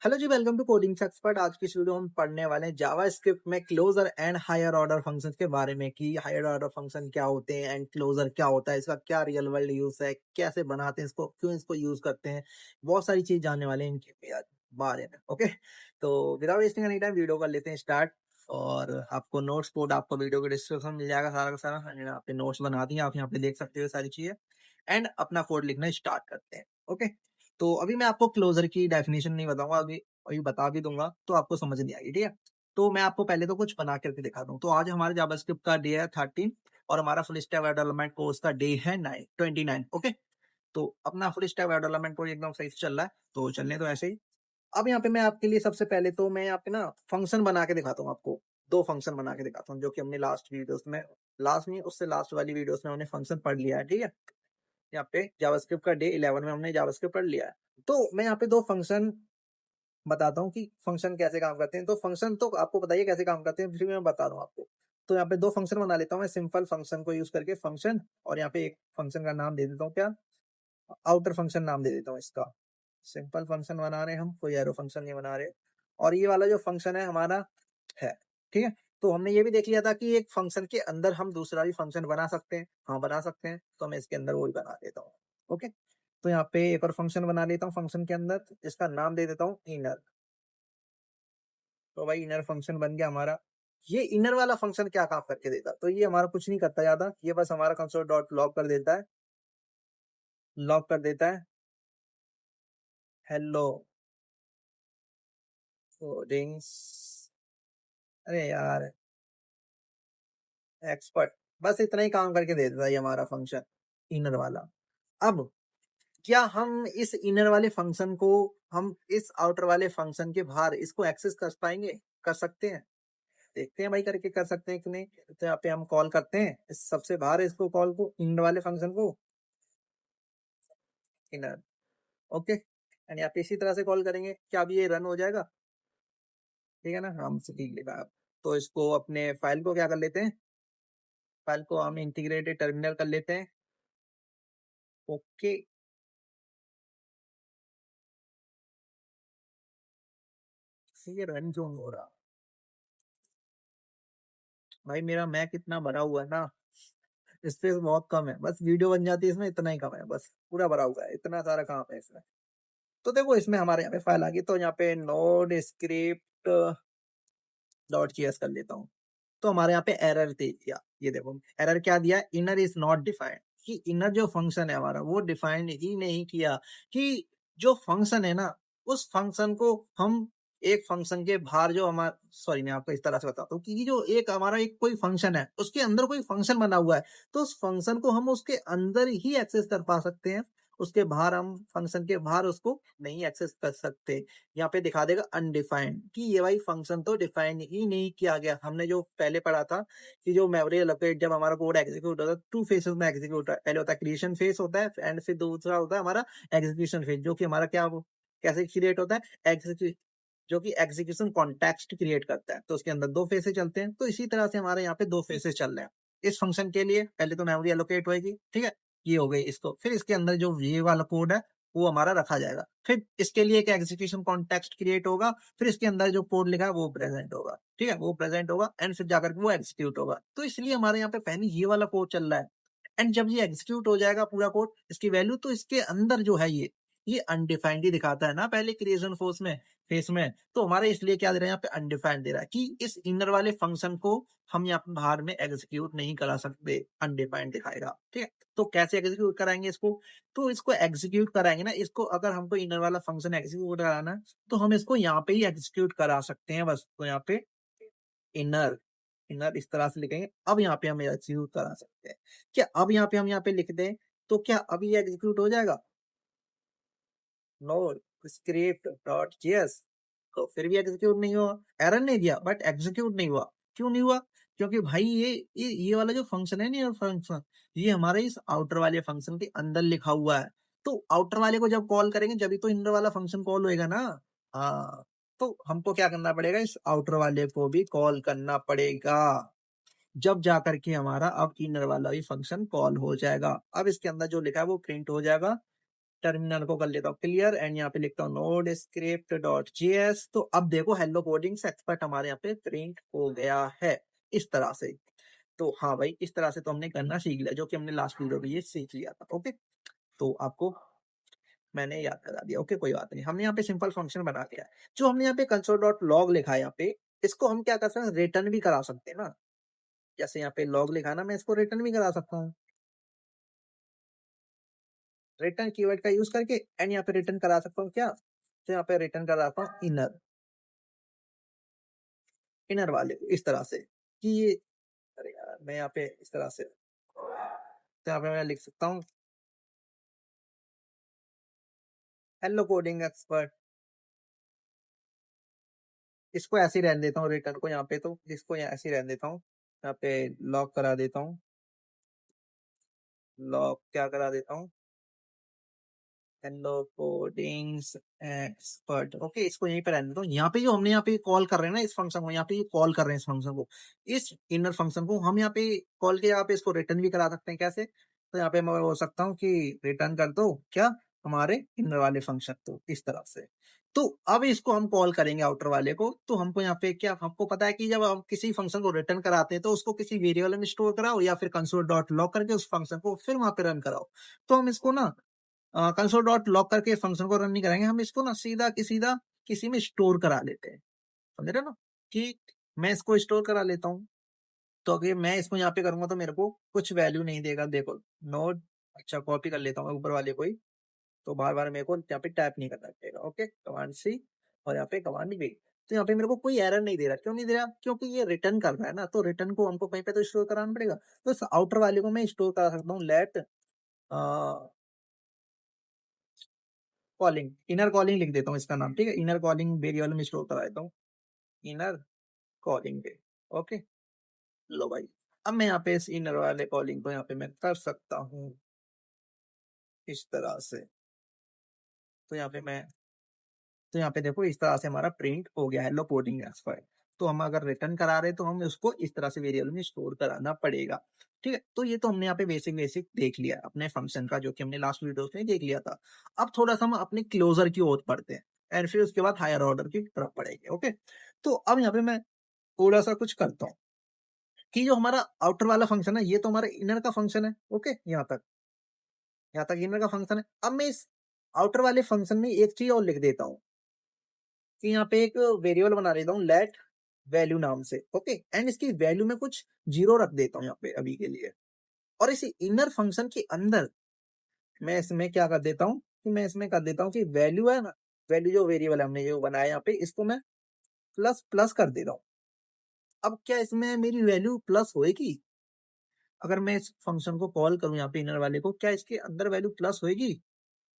Hello जी, welcome to coding expert. आज की इस वीडियो हम पढ़ने वाले हैं जावास्क्रिप्ट में closure and higher order functions के बारे में कि हायर ऑर्डर फंक्शन क्या होते हैं एंड क्लोजर क्या होता है, इसका क्या रियल वर्ल्ड यूज है, कैसे बनाते हैं इसको, क्यों इसको यूज करते हैं। बहुत सारी चीज जानने वाले हैं इनके बारे में। ओके, तो without wasting any time video कर लेते हैं स्टार्ट। और आपको नोट्स कोड आपको वीडियो के डिस्क्रिप्शन में मिल जाएगा सारा का सारा। मैंने आपके नोट्स बना दिए, आप यहाँ पे देख सकते हो सारी चीजें। एंड अपना कोड लिखना स्टार्ट करते हैं। ओके, तो अभी मैं आपको क्लोजर की डेफिनेशन नहीं बताऊंगा, अभी बता भी दूंगा तो आपको समझ नहीं आएगी। ठीक है, तो मैं आपको पहले तो कुछ बना करके दिखा दूं। तो आज हमारे जावास्क्रिप्ट का डे है 13 और हमारा full stack web development course का डे है 29। ओके, तो अपना full stack web development course एकदम सही से चल रहा है, तो चलने तो ऐसे ही। अब यहाँ पे मैं आपके लिए सबसे पहले तो मैं यहाँ पे ना फंक्शन बना के दिखाता हूँ आपको। दो फंक्शन बना के दिखाता हूँ जो कि हमने लास्ट वीडियोस में, लास्ट नहीं उससे लास्ट वाली वीडियोस में हमने फंक्शन पढ़ लिया है। ठीक है, यहाँ पे जावास्क्रिप्ट का डे 11 में हमने जावास्क्रिप्ट पढ़ लिया है। तो मैं यहाँ पे दो फंक्शन बताता हूँ कि फंक्शन कैसे काम करते हैं। तो फंक्शन तो आपको बताइए कैसे काम करते हैं, फिर मैं बता दूँ आपको। तो यहाँ पे दो फंक्शन बना लेता हूँ मैं सिंपल फंक्शन को यूज करके फंक्शन, और यहाँ पे एक फंक्शन का नाम दे देता हूँ क्या, आउटर फंक्शन नाम दे देता हूँ इसका। सिंपल फंक्शन बना रहे हैं हम, कोई एरो फंक्शन नहीं बना रहे। और ये वाला जो फंक्शन है हमारा है, ठीक है। तो हमने ये भी देख लिया था कि एक फंक्शन के अंदर हम दूसरा भी फंक्शन बना सकते हैं। हाँ, बना सकते हैं, तो मैं इसके अंदर वो भी बना देता हूँ। ओके, तो यहाँ पे एक और फंक्शन बना लेता हूँ फंक्शन के अंदर, इसका नाम दे देता हूँ इनर। तो भाई इनर फंक्शन बन गया हमारा। ये इनर वाला फंक्शन क्या काम करके देता, तो ये हमारा कुछ नहीं करता ज्यादा, ये बस हमारा कंसोल डॉट लॉग कर देता है, लॉग कर देता है हेलो कोडिंग्स, अरे यार एक्सपर्ट, बस इतना ही काम करके दे देता है ये हमारा फंक्शन इनर वाला। अब क्या हम इस इनर वाले फंक्शन को हम इस आउटर वाले फंक्शन के बाहर इसको एक्सेस कर पाएंगे, कर सकते हैं? देखते हैं भाई करके, कर सकते हैं कि नहीं। तो यहाँ पे हम कॉल करते हैं इस सबसे बाहर इसको, कॉल को इनर वाले फंक्शन को इनर। ओके, एंड यहाँ पे इसी तरह से कॉल करेंगे, क्या अभी ये रन हो जाएगा? ठीक है ना, हम सीख लेगा। तो इसको अपने फाइल को क्या कर लेते हैं, फाइल को हम इंटीग्रेटेड टर्मिनल कर लेते हैं। ओके, ये रन क्यों नहीं हो रहा भाई, मेरा मैक इतना भरा हुआ है ना, स्पेस बहुत कम है, बस वीडियो बन जाती है इसमें, इतना ही कम है, बस पूरा भरा हुआ है, इतना सारा काम है इसमें। तो देखो इसमें हमारे यहाँ पे फाइल आ गई, तो यहाँ पे नोड स्क्रिप्ट डॉट जीएस कर लेता हूँ। तो हमारे यहाँ पे एरर दे दिया, ये देखो एरर क्या दिया, इनर इज नॉट डिफाइंड, कि इनर जो फंक्शन है हमारा वो डिफाइन ही नहीं किया। कि जो फंक्शन है ना, उस फंक्शन को हम एक फंक्शन के बाहर जो हमारा, सॉरी मैं आपको इस तरह से बताता हूँ कि जो एक हमारा एक कोई फंक्शन है उसके अंदर कोई फंक्शन बना हुआ है, तो उस फंक्शन को हम उसके अंदर ही एक्सेस कर पा सकते हैं, उसके बाहर हम फंक्शन के बाहर उसको नहीं एक्सेस कर सकते। यहाँ पे दिखा देगा अनडिफाइंड, कि ये भाई फंक्शन तो डिफाइन ही नहीं किया गया। हमने जो पहले पढ़ा था कि जो मेमोरी एलोकेट, जब हमारा कोड एग्जीक्यूट होता है टू फेसेस में एग्जीक्यूट होता है, पहले होता है क्रिएशन फेस होता है एंड फिर दूसरा होता है हमारा एग्जीक्यूशन फेज, जो कि हमारा क्या कैसे क्रिएट होता है, एग्जीक्यूट, जो कि एग्जीक्यूशन कॉन्टेक्स्ट क्रिएट करता है, तो उसके अंदर दो फेसेस चलते हैं। तो इसी तरह से हमारे यहाँ पे दो फेसेस चल रहे हैं इस फंक्शन के लिए। पहले तो मेमोरी एलोकेट होगी, ठीक है, ये हो गई इसको, फिर इसके अंदर जो ये वाला कोड है वो हमारा रखा जाएगा, फिर इसके लिए एक एग्जीक्यूशन कॉन्टेक्स्ट क्रिएट होगा, फिर इसके अंदर जो कोड लिखा है वो प्रेजेंट होगा, ठीक है, वो प्रेजेंट होगा एंड फिर जाकर वो एग्जीक्यूट होगा। तो इसलिए हमारे यहाँ पे पहले ये वाला कोड चल रहा है, एंड जब ये एग्जीक्यूट हो जाएगा पूरा कोड इसकी वैल्यू, तो इसके अंदर जो है ये अनडिफाइंड ही दिखाता है ना पहले क्रिएशन फोर्स में, फेस में। तो हमारे इसलिए क्या दे रहा है यहाँ पे, अनडिफाइंड दे रहा है कि इस इनर वाले फंक्शन को हम यहाँ पे बाहर में एग्जीक्यूट नहीं करा सकते, अनडिफाइंड दिखाएगा। ठीक है, तो कैसे एग्जीक्यूट कराएंगे इसको, तो इसको एग्जीक्यूट कराएंगे ना, इसको अगर हमको इनर वाला फंक्शन एग्जीक्यूट कराना है तो हम इसको यहाँ पे ही एग्जीक्यूट करा सकते हैं बस। तो यहाँ पे इनर, इनर इस तरह से लिखेंगे, अब यहाँ पे हम एग्जीक्यूट करा सकते हैं। क्या अब यहाँ पे हम यहाँ पे लिख दें तो क्या अभी ये एग्जीक्यूट हो जाएगा? नो स्क्रिप्ट डॉट जेएस, तो फिर भी एग्जीक्यूट नहीं हुआ, एरर नहीं दिया बट एग्जीक्यूट नहीं हुआ। क्यों नहीं हुआ? क्योंकि भाई ये वाला जो फंक्शन है ना, फंक्शन ये हमारे इस आउटर वाले फंक्शन के अंदर लिखा हुआ है। तो आउटर वाले को जब कॉल करेंगे जब तो इनर वाला फंक्शन कॉल होएगा ना। हाँ, तो हमको क्या करना पड़ेगा, इस आउटर वाले को भी कॉल करना पड़ेगा, जब जा करके हमारा अब इनर वाला भी फंक्शन कॉल हो जाएगा। अब इसके अंदर जो लिखा है वो प्रिंट हो जाएगा, टर्मिनल को कर लेता हूँ क्लियर एंड यहाँ पे लिखता हूँ नोड स्क्रिप्ट डॉट जीएस। तो अब देखो हेलो कोडिंग्स एक्सपर्ट हमारे यहाँ पे प्रिंट हो गया है इस तरह से। तो हाँ भाई इस तरह से तो हमने करना सीख लिया जो कि हमने लास्ट वीडियो में ये सीख लिया था। ओके तो आपको मैंने याद करा दिया। ओके कोई बात नहीं, हमने यहाँ पे सिंपल फंक्शन बना दिया है। जो हमने यहाँ पे कंसोल डॉट लॉग लिखा है यहाँ पे, इसको हम क्या कर सकते हैं, रिटर्न भी करा सकते हैं ना। जैसे यहाँ पे लॉग लिखा है ना, मैं इसको रिटर्न भी करा सकता हूँ रिटर्न कीवर्ड का यूज करके एंड यहाँ पे रिटर्न करा सकता हूँ क्या, तो यहाँ पे रिटर्न कराता हूँ इनर इनर वाले इस तरह से कि ये, अरे यार मैं यहाँ पे इस तरह से, तो यहाँ पे मैं लिख सकता हूँ हेलो कोडिंग एक्सपर्ट। इसको ऐसे ही रहने देता हूँ रिटर्न को यहाँ पे, तो इसको यहाँ ऐसे ही रहने देता हूँ। यहाँ पे लॉक करा देता हूँ, लॉक क्या करा देता हूँ, हेलो कोडिंग्स एक्सपर्ट। ओके इसको यहीं पे रहने देता हूँ। यहाँ पे जो हमने यहाँ पे कॉल कर रहे हैं ना इस फंक्शन को, यहाँ पे कॉल कर रहे हैं इस फंक्शन को, इस इनर फंक्शन को हम यहाँ पे कॉल के यहाँ पे इसको रिटर्न भी करा सकते हैं। कैसे, तो यहाँ पे मैं बोल सकता हूँ कि रिटर्न कर दो क्या हमारे इनर वाले फंक्शन, तो इस तरह से। तो अब इसको हम कॉल करेंगे आउटर वाले को, तो हमको यहाँ पे क्या, हमको पता है कि जब हम किसी फंक्शन को रिटर्न कराते हैं तो उसको किसी वेरिएबल में स्टोर कराओ या फिर कंसोल डॉट लॉग करके उस फंक्शन को फिर वहां पे रन कराओ। तो हम इसको ना कंसोल डॉट लॉग करके फंक्शन को रन नहीं कराएंगे, हम इसको ना सीधा किसी में स्टोर करा लेते हैं। समझ रहे हो ना, कि मैं इसको स्टोर करा लेता हूँ। तो अगर मैं इसको यहाँ पे करूंगा तो मेरे को कुछ वैल्यू नहीं देगा। देखो नोड, अच्छा कॉपी कर लेता हूँ ऊपर वाले को ही, तो बार बार मेरे को यहाँ पे टाइप नहीं करना पड़ेगा। ओके कमांड सी और यहाँ पे कमांड वी। तो यहाँ पे मेरे को कोई एरर नहीं दे रहा। क्यों नहीं दे रहा, क्योंकि ये रिटर्न कर रहा है ना, तो रिटर्न को हमको कहीं पे तो स्टोर कराना पड़ेगा। तो इस आउटर वाले को मैं स्टोर करा सकता हूँ लेट कॉलिंग, इनर कॉलिंग लिख देता हूँ इसका नाम, ठीक है। इनर कॉलिंग वेरिएबल में स्टोर करा देता हूँ इनर कॉलिंग पे। ओके लो भाई, अब मैं यहाँ पे इस इनर वाले कॉलिंग को यहाँ पे मैं कर सकता हूँ इस तरह से। तो यहाँ पे मैं, तो यहाँ पे देखो इस तरह से हमारा प्रिंट हो गया हेलो कोडिंग एक्सपर्ट। तो हम अगर रिटर्न करा रहे हैं तो हम उसको इस तरह से वेरिएबल में स्टोर कराना पड़ेगा। ठीक है, तो ये तो हमने यहाँ पे बेसिक बेसिक देख लिया अपने फंक्शन का, जो कि हमने लास्ट वीडियो में देख लिया था। अब थोड़ा सा हम अपने क्लोजर की ओर पढ़ते हैं एंड फिर उसके बाद हायर ऑर्डर की तरफ पढ़ेंगे। ओके तो अब यहाँ पे मैं थोड़ा सा कुछ करता हूँ कि जो हमारा आउटर वाला फंक्शन है ये तो हमारा इनर का फंक्शन है। ओके यहाँ तक इनर का फंक्शन है। अब मैं इस आउटर वाले फंक्शन में एक चीज और लिख देता हूँ कि यहाँ पे एक वेरिएबल बना देता हूँ लेट वैल्यू नाम से। ओके एंड इसकी वैल्यू में कुछ जीरो रख देता हूँ यहाँ पे अभी के लिए। और इसी इनर फंक्शन के अंदर मैं इसमें क्या कर देता हूँ कि मैं इसमें कर देता हूँ कि वैल्यू है ना, वैल्यू जो वेरिएबल हमने जो बनाया यहाँ पे इसको मैं प्लस प्लस कर देता हूँ। अब क्या इसमें मेरी वैल्यू प्लस होएगी, अगर मैं इस फंक्शन को कॉल करूँ यहाँ पे इनर वाले को, क्या इसके अंदर वैल्यू प्लस होएगी,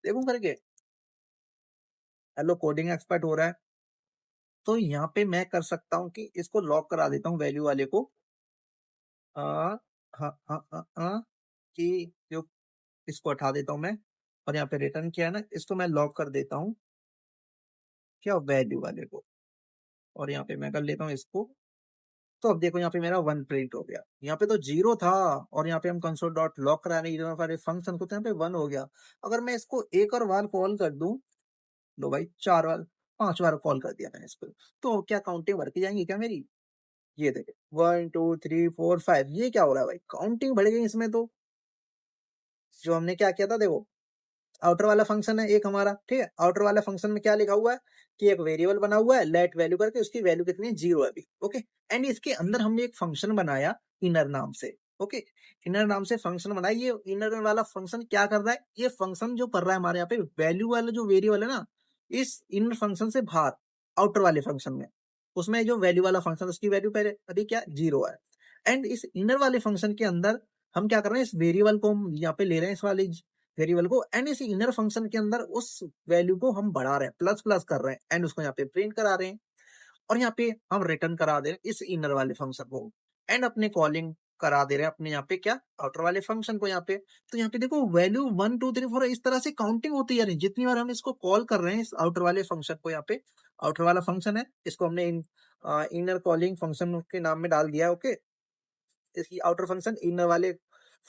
देखूं करके। हेलो कोडिंग एक्सपर्ट हो रहा है, तो यहाँ पे मैं कर सकता हूँ कि इसको लॉक करा देता हूँ वैल्यू वाले को। हाँ हाँ कि जो इसको हटा देता हूँ मैं, और यहाँ पे रिटर्न किया है ना इसको मैं लॉक कर देता हूँ क्या वैल्यू वाले को, और यहाँ पे मैं कर लेता हूँ इसको। तो अब देखो यहाँ पे मेरा वन प्रिंट हो गया, यहाँ पे तो जीरो था और यहाँ पे हम कंसोल डॉट लॉक करा रहे हैं फंक्शन को, तो यहाँ पे वन हो गया। अगर मैं इसको एक और बार कॉल कर दूं, लो भाई चार बार पांच बार कॉल कर दिया मैंने इसको, तो क्या काउंटिंग बढ़ के जाएंगी क्या मेरी। ये देखे 1 2 3 4 5, ये क्या हो रहा है भाई, काउंटिंग बढ़ गई इसमें। तो जो हमने क्या किया था देखो, आउटर वाला फंक्शन है एक हमारा, ठीक है। आउटर वाला फंक्शन में क्या लिखा हुआ है कि एक वेरिएबल बना हुआ है लेट वैल्यू करके, उसकी वैल्यू कितनी है, जीरो है अभी। ओके एंड इसके अंदर हमने एक फंक्शन बनाया इनर नाम से। ओके इनर नाम से फंक्शन बनाया। ये इनर वाला फंक्शन क्या कर रहा है, ये फंक्शन जो कर रहा है हमारे यहाँ पे वैल्यू वाला जो वेरिएबल है ना, इस इनर फंक्शन से बाहर आउटर वाले फंक्शन में, उसमें जो वैल्यू वाला फंक्शन उसकी वैल्यू पहले अभी क्या जीरो है। एंड इस इनर वाले फंक्शन के अंदर हम क्या कर रहे हैं, इस वेरिएबल को हम यहाँ पे ले रहे हैं, इस वाले वेरिएबल को, एंड इस इनर फंक्शन के अंदर उस वैल्यू को हम बढ़ा रहे हैं, प्लस प्लस कर रहे हैं एंड उसको यहाँ पे प्रिंट करा रहे हैं। और यहाँ पे हम रिटर्न करा दे रहे हैं इस इनर वाले फंक्शन को एंड अपने कॉलिंग करा दे रहे हैं अपने यहाँ पे क्या आउटर वाले फंक्शन को यहाँ पे। तो यहाँ पे देखो वैल्यू 1 2 3 4 इस तरह से काउंटिंग होती है, जितनी बार हम इसको कॉल कर रहे हैं इस आउटर वाले फंक्शन को। यहाँ पे आउटर वाला फंक्शन है, इसको हमने इनर कॉलिंग फंक्शन के नाम में डाल दिया है। ओके इसकी आउटर फंक्शन इनर वाले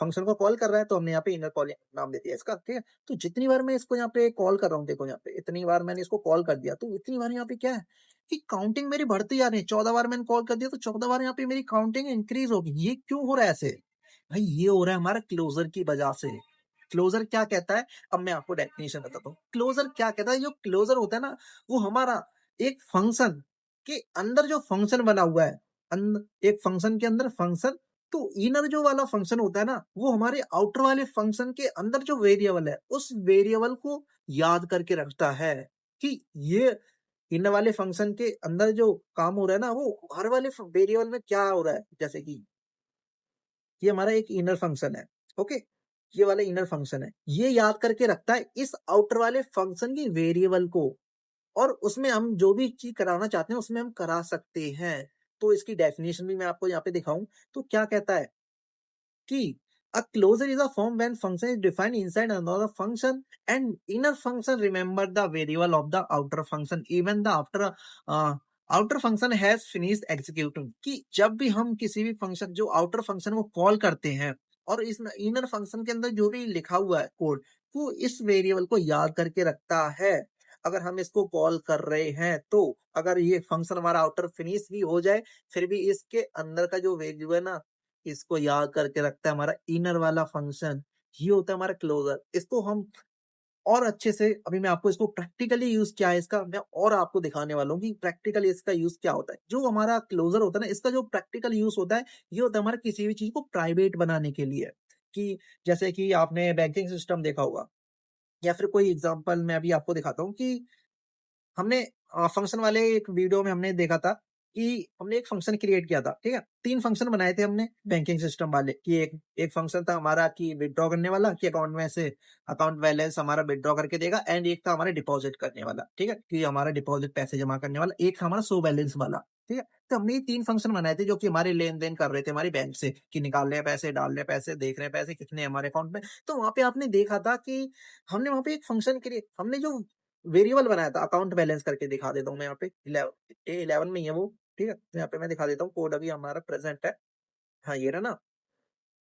फंक्शन को कॉल कर रहा है तो हमने यहाँ पे इनर कॉल नाम दे दिया इसका, ठीक है। तो जितनी बार मैं इसको यहाँ पे कॉल कर रहा हूँ, देखो यहाँ पे इतनी बार मैंने इसको कॉल कर दिया, तो इतनी बार यहाँ पे क्या है कि काउंटिंग मेरी बढ़ती जा रही है। 14 बार मैंने कॉल कर दिया तो 14 बार यहाँ पे मेरी काउंटिंग इंक्रीज होगी। ये क्यों हो रहा है ऐसे? भाई ये हो रहा है हमारा क्लोजर की वजह से। क्लोजर क्या कहता है, अब मैं आपको डेफिनेशन बताता हूँ। क्लोजर क्या कहता है, जो क्लोजर होता है ना, वो हमारा एक फंक्शन के अंदर जो फंक्शन बना हुआ है, एक फंक्शन के अंदर फंक्शन, तो इनर जो वाला फंक्शन होता है ना, वो हमारे आउटर वाले फंक्शन के अंदर जो वेरिएबल है, उस वेरिएबल को याद करके रखता है कि ये इनर वाले फंक्शन के अंदर जो काम हो रहा है ना, वो हर वाले वेरिएबल में क्या हो रहा है। जैसे कि ये हमारा एक इनर फंक्शन है, ओके, ये वाला इनर फंक्शन है, ये याद करके रखता है इस आउटर वाले फंक्शन की वेरिएबल को, और उसमें हम जो भी चीज कराना चाहते हैं उसमें हम करा सकते हैं। तो इसकी डेफिनेशन भी मैं आपको यहाँ पे दिखाऊं तो क्या कहता है कि a closure is a form when function is defined inside another function and inner function remember the variable of the outer function even the after outer function has finished executing। कि जब भी हम किसी भी फंक्शन, जो outer function को call करते हैं और इस इनर फंक्शन के अंदर जो भी लिखा हुआ है कोड, वो इस वेरिएबल को याद करके रखता है। अगर हम इसको कॉल कर रहे हैं तो अगर ये फंक्शन हमारा आउटर फिनिश भी हो जाए, फिर भी इसके अंदर का जो वेरिएबल है ना, इसको याद करके रखता है हमारा इनर वाला फंक्शन। ये होता है हमारा क्लोजर। इसको हम और अच्छे से, अभी मैं आपको इसको प्रैक्टिकली यूज क्या है इसका मैं और आपको दिखाने वाला हूँ कि प्रैक्टिकली इसका यूज क्या होता है। जो हमारा क्लोजर होता है ना, इसका जो प्रैक्टिकल यूज होता है, ये होता है हमारा किसी भी चीज को प्राइवेट बनाने के लिए। कि जैसे कि आपने बैंकिंग सिस्टम देखा होगा, या फिर कोई एग्जांपल मैं अभी आपको दिखाता हूँ कि हमने फंक्शन वाले एक वीडियो में हमने देखा था कि हमने एक फंक्शन क्रिएट किया था, ठीक है। 3 फंक्शन बनाए थे हमने बैंकिंग सिस्टम वाले, कि एक एक फंक्शन था हमारा कि विथड्रॉ करने वाला, कि अकाउंट में से अकाउंट बैलेंस हमारा विथड्रॉ करके देगा, एंड एक था हमारा डिपॉजिट करने वाला, ठीक है, कि हमारा डिपॉजिट पैसे जमा करने वाला, एक था हमारा शो बैलेंस वाला, ठीक है। तो हमने ये 3 फंक्शन बनाए थे जो कि हमारे लेन-देन कर रहे थे हमारे बैंक से, कि निकाल रहे हैं पैसे, डाल रहे हैं पैसे, देख रहे हैं पैसे कितने हैं हमारे अकाउंट में। तो वहाँ पे आपने देखा था कि हमने वहाँ पे एक फंक्शन क्रिएट, हमने जो वेरिएबल बनाया था, अकाउंट बैलेंस करके दिखा देता हूँ मैं यहाँ पे, 11 में ही है वो, ठीक है। तो यहाँ पे मैं दिखा देता हूँ, कोड अभी हमारा प्रेजेंट है। हाँ, ये रहा ना,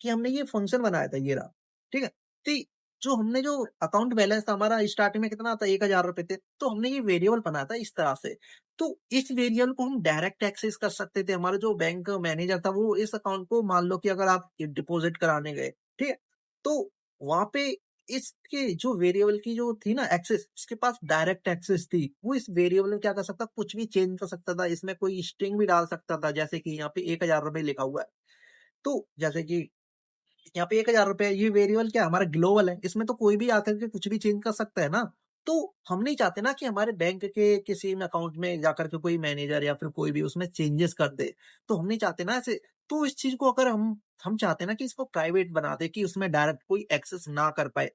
कि हमने ये फंक्शन बनाया था, ये रहा, ठीक है। तो जो हमने जो अकाउंट बैलेंस था हमारा, स्टार्टिंग में कितना था, 1000 रुपए थे, तो हमने ये वेरिएबल बनाया था इस तरह से। तो इस वेरिएबल को हम डायरेक्ट एक्सेस कर सकते थे। हमारा जो बैंक मैनेजर था, वो इस अकाउंट को, मान लो कि अगर आप डिपॉजिट कराने गए, ठीक है, तो वहां पे इसके जो वेरिएबल की जो थी ना एक्सेस, उसके पास डायरेक्ट एक्सेस थी। वो इस वेरिएबल में क्या कर सकता, कुछ भी चेंज कर सकता था, इसमें कोई स्ट्रिंग भी डाल सकता था। जैसे कि यहाँ पे 1000 रुपए लिखा हुआ है, तो जैसे कि यहाँ पे 1000 रुपए, ये वेरिएबल क्या है, हमारा ग्लोबल है, इसमें तो कोई भी आकर के कुछ भी चेंज कर सकता है ना। तो हम नहीं चाहते ना कि हमारे बैंक के किसी में अकाउंट में जाकर के कोई मैनेजर या फिर कोई भी उसमें चेंजेस कर दे। तो हम नहीं चाहते ना ऐसे। तो इस चीज को अगर हम चाहते हैं ना कि इसको प्राइवेट बना दे, कि उसमें डायरेक्ट कोई एक्सेस ना कर पाए,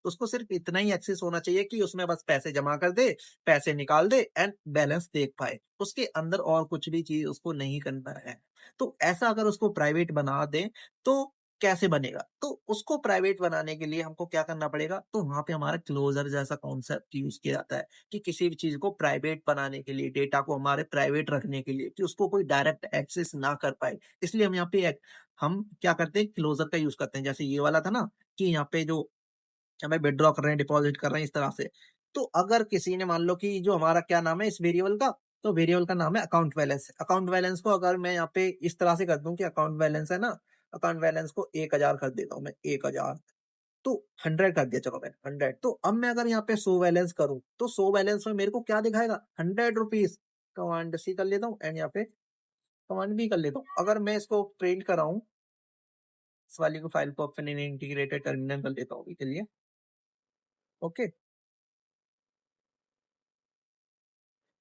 उसको सिर्फ इतना ही एक्सेस होना चाहिए कि उसमें बस पैसे जमा कर दे, पैसे निकाल दे, एंड बैलेंस देख पाए। उसके अंदर और कुछ भी चीज उसको नहीं करना है। तो ऐसा अगर उसको प्राइवेट बना दे तो कैसे बनेगा? तो उसको प्राइवेट बनाने के लिए हमको क्या करना पड़ेगा? तो वहाँ पे हमारा क्लोज़र जैसा कॉन्सेप्ट यूज़ किया जाता है, कि किसी भी चीज़ को प्राइवेट बनाने के लिए, डेटा को हमारे प्राइवेट रखने के लिए, कि उसको कोई डायरेक्ट एक्सेस ना कर पाए। इसलिए हम यहाँ पे हम क्या करते हैं, क्लोज़र का यूज़ करते हैं। जैसे ये वाला था ना, कि यहाँ पे जो हमें विथड्रॉ कर रहे हैं, डिपॉज़िट कर रहे हैं, इस तरह से। तो अगर किसी ने, मान लो कि जो हमारा क्या नाम है इस वेरिएबल का, तो वेरिएबल का नाम है अकाउंट बैलेंस। अकाउंट बैलेंस को अगर मैं यहाँ पे इस तरह से कर दूँ कि अकाउंट बैलेंस है ना, अकाउंट बैलेंस को 1000 कर देता हूँ मैं, 1000, तो 100 कर दिया, चलो मैंने 100। तो अब मैं अगर यहाँ पे शो बैलेंस करूँ, तो शो बैलेंस में मेरे को क्या दिखाएगा, 100 रुपीज। कमांड सी कर लेता हूँ, एंड यहाँ पे कमांड भी कर लेता हूँ। अगर मैं इसको प्रिंट कराऊँ, इस वाली को फाइल को अपने इंटीग्रेटेड टर्मिनल कर लेता हूँ अभी के लिए, ओके।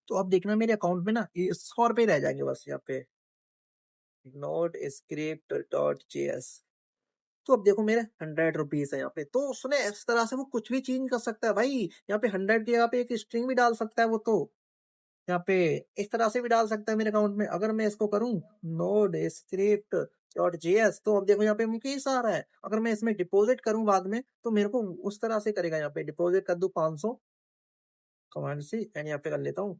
तो अब देखना मेरे अकाउंट में ना ये 100 रुपए रह जाएंगे बस यहाँ पे, नोट स्क्रिप्ट डॉट जेएस। तो अब देखो मेरे 100 रुपीज है यहाँ पे। तो उसने इस तरह से वो कुछ भी चेंज कर सकता है भाई। यहाँ पे 100 की जगह पे एक स्ट्रिंग भी डाल सकता है वो, तो यहाँ पे इस तरह से भी डाल सकता है मेरे अकाउंट में। अगर मैं इसको करूँ नोड स्क्रिप्ट डॉट जेएस, तो अब देखो यहाँ पे मुझे केस आ रहा है। अगर मैं इसमें डिपॉजिट करूँ बाद में, तो मेरे को उस तरह से करेगा। यहाँ पे डिपॉजिट कर दूं 500, कमांड से, एंड यहाँ पे कर लेता हूँ,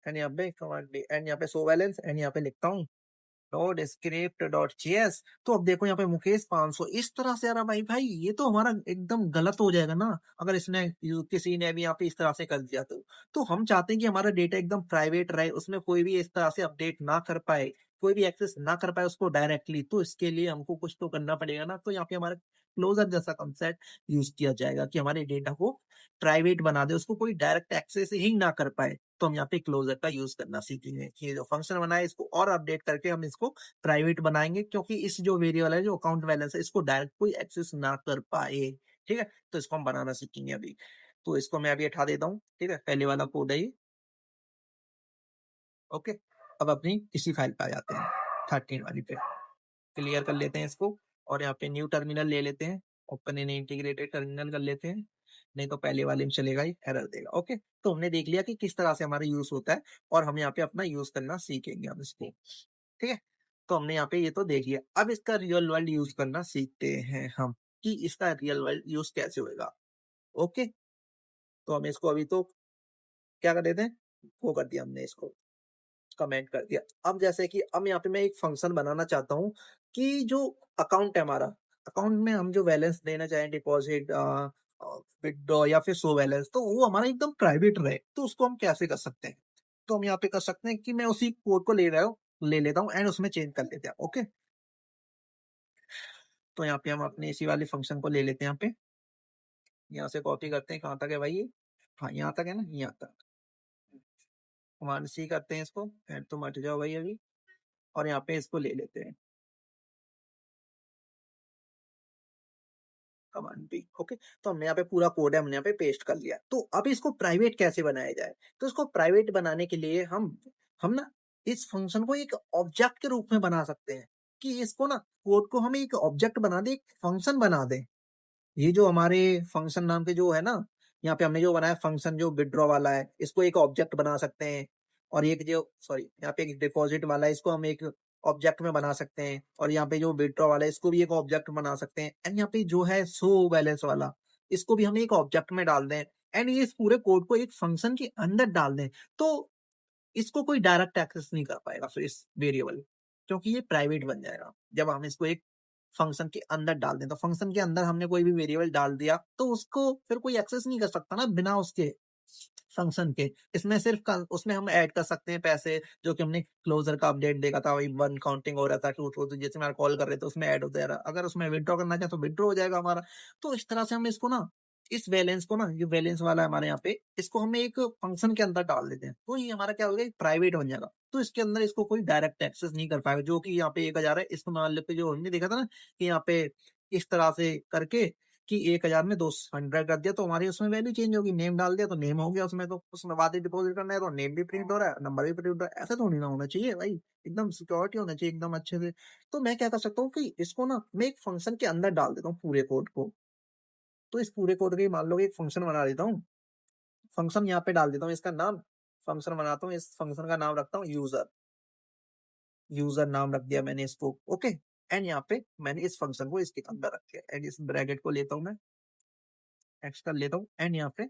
एंड यहाँ पे कमांड, एंड यहाँ पे शो बैलेंस, एंड यहाँ पे लिखता हूँ डॉट स्क्रिप्ट डॉट जेएस। तो अब देखो यहाँ पे मुकेश 500 इस तरह से। यार भाई भाई ये तो हमारा एकदम गलत हो जाएगा ना, अगर इसने किसी ने भी यहाँ पे इस तरह से कर दिया तो हम चाहते हैं कि हमारा डेटा एकदम प्राइवेट रहे, उसमें कोई भी इस तरह से अपडेट ना कर पाए, कोई भी एक्सेस ना कर पाए उसको डायरेक्टली। तो इसके लिए हमको कुछ तो करना पड़ेगा ना। तो यहाँ पे हमारा क्लोजर जैसा कंसेप्ट यूज किया जाएगा कि हमारे डेटा को प्राइवेट बना दे, उसको कोई डायरेक्ट एक्सेस ही ना कर पाए। तो हम यहाँ पे क्लोजर का यूज करना सीखेंगे कि जो फंक्शन बनाए इसको और अपडेट करके हम इसको प्राइवेट बनाएंगे, क्योंकि इस जो वेरिएबल है जो अकाउंट बैलेंस है इसको डायरेक्ट कोई एक्सेस ना कर पाए। ठीक है, तो इसको हम बनाना सीखेंगे अभी। तो इसको मैं अभी हटा देता हूँ। ठीक है, पहले वाला कोड है ये। ओके, अब अपनी इसी फाइल पे आ जाते हैं 13 वाली पे। क्लियर कर लेते हैं इसको और यहाँ पे न्यू टर्मिनल ले लेते हैं, ओपन इन इंटीग्रेटेड टर्मिनल कर लेते हैं, नहीं तो पहले वाले में चलेगा ही, एरर देगा। ओके, तो हमने देख लिया कि किस तरह से हमारा यूज होता है और हम यहाँ पे अपना यूज करना सीखेंगे हम इसको। ठीक है, तो हमने यहाँ पे ये तो देख लिया। अब इसका रियल वर्ल्ड यूज करना सीखते हैं हम कि इसका रियल वर्ल्ड यूज कैसे होगा। ओके, तो हम इसको अभी तो क्या कर देते हैं, वो कर दिया हमने, इसको कमेंट कर दिया। अब जैसे कि अब यहाँ पे मैं एक फंक्शन बनाना चाहता हूँ कि जो अकाउंट है हमारा, अकाउंट में हम जो बैलेंस देना चाहें, डिपॉजिट, विथड्रॉ या फिर शो बैलेंस, तो वो हमारा एकदम प्राइवेट रहे। तो उसको हम कैसे कर सकते हैं, तो हम यहाँ पे कर सकते हैं कि मैं उसी कोड को ले लेता हूँ एंड उसमें चेंज कर लेते हैं। ओके, तो यहाँ पे हम अपने इसी वाले फंक्शन को ले लेते हैं, यहाँ पे यहाँ से कॉपी करते हैं, कहाँ तक है भाई ये, हाँ यहाँ तक है ना, यहाँ तक कमांड सी करते हैं इसको, एंड तुम हट जाओ भाई अभी, और यहाँ पे इसको ले लेते हैं कमांड बी। ओके, तो हमने यहाँ पे पूरा कोड है हमने यहाँ पे पेस्ट कर लिया। तो अब इसको प्राइवेट कैसे बनाया जाए, तो इसको प्राइवेट बनाने के लिए हम ना इस फंक्शन को एक ऑब्जेक्ट के रूप में बना सकते हैं कि इसको ना कोड को हम एक ऑब्जेक्ट बना दे, एक फंक्शन बना दे। ये जो हमारे फंक्शन नाम के जो है ना, यहाँ पे हमने जो बनाया फंक्शन जो विड्रॉ वाला है, इसको एक ऑब्जेक्ट बना सकते हैं। और एक जो सॉरी यहाँ पे एक डिपॉजिट वाला है, इसको हम एक ऑब्जेक्ट में बना सकते हैं। और यहाँ पे जो विड्रॉ वाला है इसको भी एक ऑब्जेक्ट बना सकते हैं। एंड यहाँ पे जो है शो बैलेंस वाला, इसको भी हम एक ऑब्जेक्ट में डाल दें। एंड ये इस पूरे कोड को एक फंक्शन के अंदर डाल दें, तो इसको कोई डायरेक्ट एक्सेस नहीं कर पाएगा फिर इस वेरिएबल, क्योंकि ये प्राइवेट बन जाएगा जब हम इसको एक फंक्शन के अंदर डाल दें। तो फंक्शन के अंदर हमने कोई भी वेरिएबल डाल दिया तो उसको फिर कोई एक्सेस नहीं कर सकता ना बिना उसके फंक्शन के। इसमें उसमें हम ऐड कर सकते हैं पैसे, जो कि हमने क्लोजर का अपडेट देखा था, वही वन काउंटिंग हो रहा था, टू तो जैसे मैं कॉल कर रहे थे उसमें ऐड हो जा रहा, अगर उसमें विड्रॉ करना चाहे तो विड्रॉ हो जाएगा हमारा। तो इस तरह से हम इसको ना, इस बैलेंस को ना, ये बैलेंस वाला है हमारे यहाँ पे, इसको हम एक फंक्शन के अंदर डाल देते हैं, तो ये हमारा क्या होगा, प्राइवेट बन जाएगा। तो इसके अंदर इसको कोई डायरेक्ट एक्सेस नहीं कर पाएगा। जो कि यहाँ पे 1000 है, इसको मान लो कि जो हमने देखा था ना कि यहाँ पे इस तरह से करके कि 1000 में 200 कर दिया तो हमारी उसमें वैल्यू चेंज होगी, नेम डाल दिया तो नेम हो गया उसमें, तो उसमें बाद में डिपॉजिट करना है तो नेम भी प्रिंट हो रहा है, नंबर भी प्रिंट हो रहा है। ऐसा थोड़ी ना होना चाहिए भाई, एकदम सिक्योरिटी होना चाहिए एकदम अच्छे से। तो मैं क्या कर सकता हूँ कि इसको ना मैं एक फंक्शन के अंदर डाल देता हूँ पूरे कोड को। तो इस पूरे कोड के मान लो एक फंक्शन बना देता हूँ, फंक्शन यहाँ पे डाल देता हूँ, इसका नाम फंक्शन बनाता हूँ, इस फंक्शन का नाम रखता हूँ यूजर। यूजर नाम रख दिया मैंने इसको। ओके, एंड यहाँ पे मैंने इस फंक्शन को इसके अंदर रख दिया, एंड इस ब्रैकेट को लेता हूँ मैं, एक्स कर लेता हूँ, एंड यहाँ पे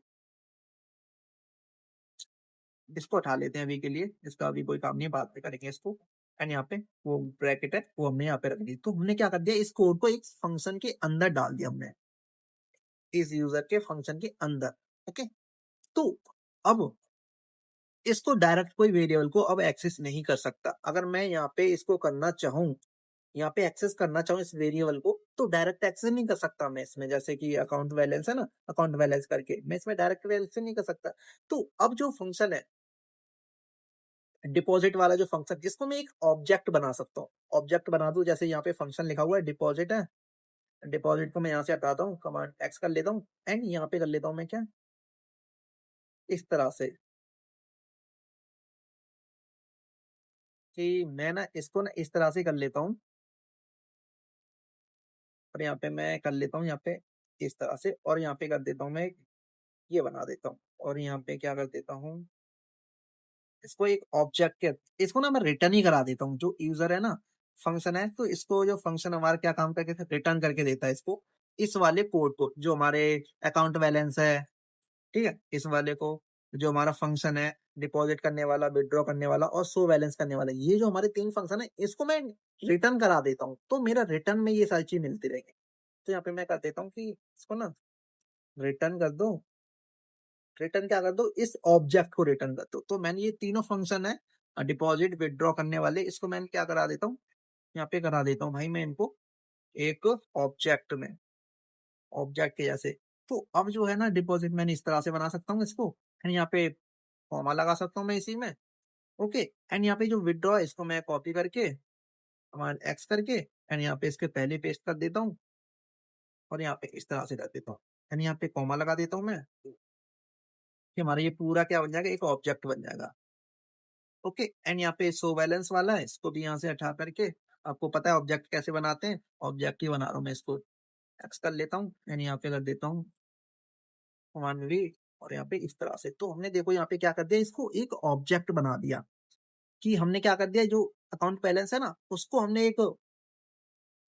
इसको हटा लेते हैं अभी के लिए, इसका अभी कोई काम नहीं है, बाद में करेंगे इसको। एंड यहाँ पे वो ब्रैकेट है वो हमने यहाँ पे रख दी। तो हमने क्या कर दिया, इस कोड को एक फंक्शन के अंदर डाल दिया हमने, इस यूजर के फंक्शन के अंदर। ओके, तो अब इसको डायरेक्ट कोई वेरिएबल को अब एक्सेस नहीं कर सकता। अगर मैं यहाँ पे इसको करना चाहूँ, यहाँ पे एक्सेस करना चाहूँ इस वेरिएबल को, तो डायरेक्ट एक्सेस नहीं कर सकता मैं इसमें। जैसे कि अकाउंट बैलेंस है ना, अकाउंट बैलेंस करके मैं इसमें डायरेक्ट एक्सेस नहीं कर सकता। तो अब जो फंक्शन है डिपॉजिट वाला, जो फंक्शन जिसको मैं एक ऑब्जेक्ट बना सकता हूँ, ऑब्जेक्ट बना दूं, जैसे यहाँ पे फंक्शन लिखा हुआ है डिपॉजिट है, डिपॉजिट को मैं यहाँ से हटाता हूँ, कमांड एक्स कर लेता हूँ, एंड यहाँ पे कर लेता हूँ मैं क्या, इस तरह से कि मैं ना इसको ना इस तरह से कर लेता हूँ, और यहाँ पे मैं कर लेता हूँ यहाँ पे इस तरह से, और यहाँ पे कर देता हूँ मैं ये बना देता हूँ, और यहाँ पे क्या कर देता हूँ, इसको एक ऑब्जेक्ट के, इसको ना मैं रिटर्न ही करा देता हूँ। जो यूजर है ना, फंक्शन है, तो इसको जो फंक्शन हमारा क्या काम करके रिटर्न करके देता है इसको, इस वाले कोड को जो हमारे अकाउंट बैलेंस है, ठीक है, इस वाले को जो हमारा फंक्शन है डिपॉजिट करने वाला, विथड्रॉ करने वाला और शो बैलेंस करने वाला, ये जो हमारे 3 फंक्शन है इसको मैं रिटर्न करा देता हूँ, तो मेरा रिटर्न में ये सारी चीज़ मिलती रहेगी। तो यहाँ पे मैं कर देता हूँ कि इसको ना रिटर्न कर दो, रिटर्न क्या कर दो, इस ऑब्जेक्ट को रिटर्न कर दो। तो मैंने ये तीनों फंक्शन है डिपॉजिट विथड्रॉ करने वाले, इसको मैंने क्या करा देता हूँ, यहाँ पे करा देता हूँ भाई मैं इनको एक ऑब्जेक्ट में, ऑब्जेक्ट के जैसे। तो अब जो है ना डिपॉजिट मैंने इस तरह से बना सकता हूँ इसको, एंड यहाँ पे कॉमा लगा सकता हूँ मैं इसी में, ओके। एंड यहाँ पे जो विथड्रॉ है इसको मैं कॉपी करके कमांड एक्स करके एंड यहाँ पे इसके पहले पेस्ट कर देता हूँ और यहाँ पे इस तरह से कर देता हूँ, एंड यहाँ पे कॉमा लगा देता हूँ मैं कि हमारा ये पूरा क्या बन जाएगा, एक ऑब्जेक्ट बन जाएगा, ओके। एंड यहाँ पे शो बैलेंस वाला है, इसको भी यहाँ से हटा करके, आपको पता है ऑब्जेक्ट कैसे बनाते हैं, ऑब्जेक्ट ही बना रहा हूँ मैं, इसको एक्स कर लेता हूँ एंड यहाँ पे कर देता हूँ कमांड वी, और यहाँ पे इस तरह से। तो हमने देखो यहाँ पे क्या कर दिया, इसको एक ऑब्जेक्ट बना दिया, कि हमने क्या कर दिया, जो अकाउंट बैलेंस है ना उसको हमने एक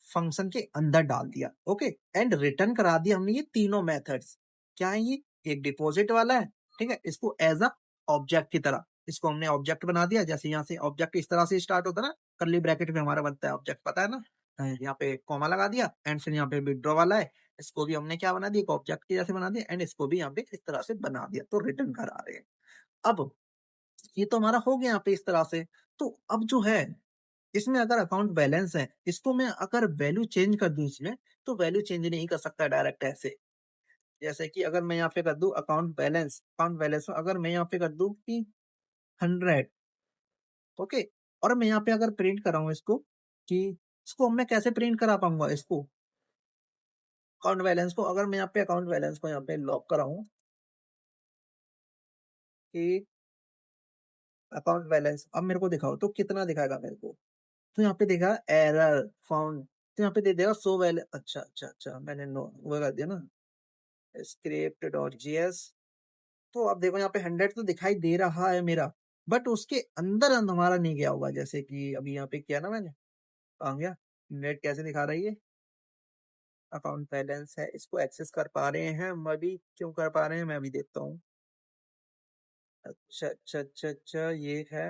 फंक्शन के अंदर डाल दिया, ओके। एंड रिटर्न करा दिया हमने ये तीनों मेथड्स। क्या है ये, एक डिपॉजिट वाला है, ठीक है, इसको एज अ ऑब्जेक्ट की तरह इसको हमने ऑब्जेक्ट बना दिया, जैसे यहाँ से ऑब्जेक्ट इस तरह से स्टार्ट होता है ना, कर्ली ब्रैकेट में हमारा बनता है ऑब्जेक्ट, पता है ना। यहाँ पे कॉमा लगा दिया एंड फिर यहाँ पे विथड्रॉ वाला है, इसको भी हमने क्या बना दिया, एक ऑब्जेक्ट के जैसे बना दिया, एंड इसको भी यहाँ पे इस तरह से बना दिया, तो रिटर्न करा रहे हैं। अब ये तो हमारा हो गया यहाँ पे इस तरह से। तो अब जो है इसमें अगर अकाउंट बैलेंस है, इसको मैं अगर वैल्यू चेंज कर दूं इसमें, तो वैल्यू चेंज नहीं कर सकता डायरेक्ट ऐसे। जैसे कि अगर मैं यहाँ पे कर दूं अकाउंट बैलेंस में अगर मैं यहाँ पे कर दूं कि 100, ओके, और मैं यहाँ पे अगर प्रिंट कराऊं इसको, कि इसको मैं कैसे प्रिंट करा पाऊंगा इसको अकाउंट बैलेंस को, अगर मैं यहाँ पे अकाउंट बैलेंस को यहाँ पे लॉक कराऊं कि अकाउंट बैलेंस, अब मेरे को दिखाओ तो कितना दिखाएगा मेरे को, तो यहाँ पे देखा एरर फाउंड, तो यहाँ पे दे देगा सो वैल्यू, अच्छा अच्छा अच्छा मैंने नो वो कर दिया ना, स्क्रिप्ट डॉट जीएस। तो अब देखो यहाँ पे 100 तो दिखाई दे रहा है मेरा, बट उसके अंदर हमारा नहीं गया होगा, जैसे कि अभी यहाँ पे किया ना मैंने, कहाँ गया, नेट कैसे दिखा रही है, अकाउंट बैलेंस है, इसको एक्सेस कर पा रहे हैं हम अभी, क्यों कर पा रहे हैं मैं अभी देखता हूँ, अच्छा अच्छा अच्छा अच्छा ये है,